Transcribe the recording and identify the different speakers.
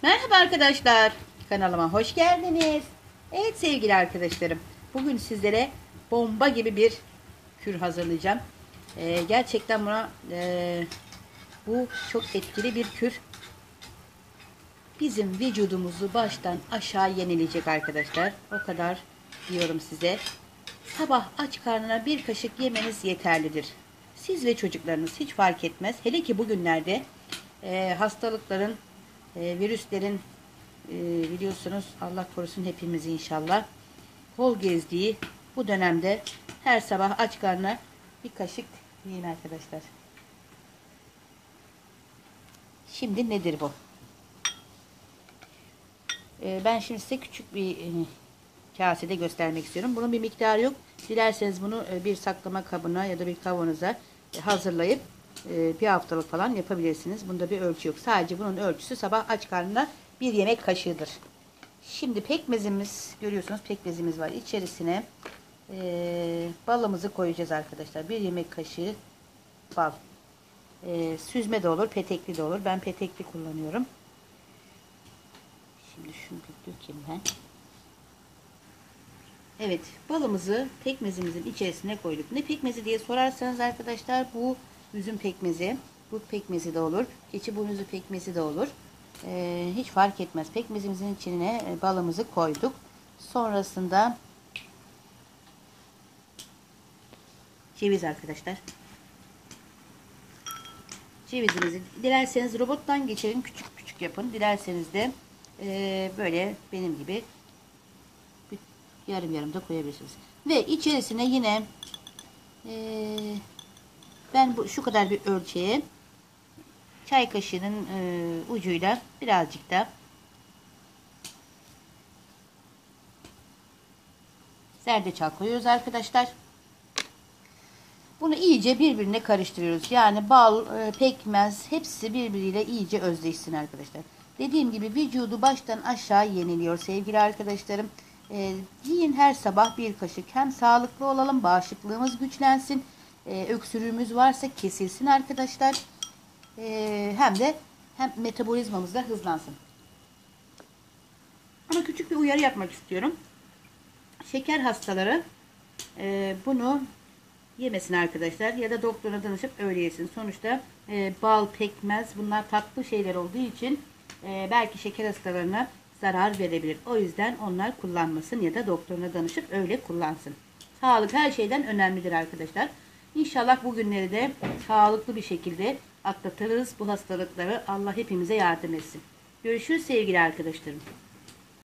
Speaker 1: Merhaba arkadaşlar, kanalıma hoş geldiniz. Evet sevgili arkadaşlarım, bugün sizlere bomba gibi bir kür hazırlayacağım. Gerçekten bu çok etkili bir kür. Bizim vücudumuzu baştan aşağı yenileyecek arkadaşlar. O kadar diyorum size. Sabah aç karnına bir kaşık yemeniz yeterlidir. Siz ve çocuklarınız hiç fark etmez. Hele ki bugünlerde hastalıkların, virüslerin biliyorsunuz, Allah korusun hepimizi inşallah, bol gezdiği bu dönemde her sabah aç karnına bir kaşık yiyin arkadaşlar. Şimdi nedir bu? Ben şimdi size küçük bir kasede göstermek istiyorum. Bunun bir miktarı yok. Dilerseniz bunu bir saklama kabına ya da bir kavanoza hazırlayıp bir haftalık falan yapabilirsiniz. Bunda bir ölçü yok. Sadece bunun ölçüsü sabah aç karnına bir yemek kaşığıdır. Şimdi pekmezimiz, görüyorsunuz pekmezimiz var. İçerisine balımızı koyacağız arkadaşlar. Bir yemek kaşığı bal. Süzme de olur, petekli de olur. Ben petekli kullanıyorum. Şimdi şunu bir dökeyim ben. Evet, balımızı pekmezimizin içerisine koyduk. Ne pekmezi diye sorarsanız arkadaşlar, bu üzüm pekmezi, bu pekmezi de olur. Keçi boynuzu pekmezi de olur. Hiç fark etmez. Pekmezimizin içine balımızı koyduk. Sonrasında ceviz arkadaşlar. Cevizimizi dilerseniz robottan geçirin, küçük küçük yapın. Dilerseniz de böyle benim gibi yarım yarım da koyabilirsiniz. Ve içerisine yine ben şu kadar bir ölçüye çay kaşığının ucuyla birazcık da zerdeçal koyuyoruz arkadaşlar. Bunu iyice birbirine karıştırıyoruz. Yani bal, pekmez hepsi birbiriyle iyice özleşsin arkadaşlar. Dediğim gibi vücudu baştan aşağı yeniliyor sevgili arkadaşlarım. Yiyin her sabah bir kaşık. Hem sağlıklı olalım, bağışıklığımız güçlensin. Öksürüğümüz varsa kesilsin arkadaşlar. Hem metabolizmamız da hızlansın. Ama küçük bir uyarı yapmak istiyorum. Şeker hastaları bunu yemesin arkadaşlar, ya da doktora danışıp öyle yesin. Sonuçta bal, pekmez bunlar tatlı şeyler olduğu için belki şeker hastalarına zarar verebilir. O yüzden onlar kullanmasın ya da doktoruna danışıp öyle kullansın. Sağlık her şeyden önemlidir arkadaşlar. İnşallah bu günleri de sağlıklı bir şekilde atlatırız bu hastalıkları. Allah hepimize yardım etsin. Görüşürüz sevgili arkadaşlarım.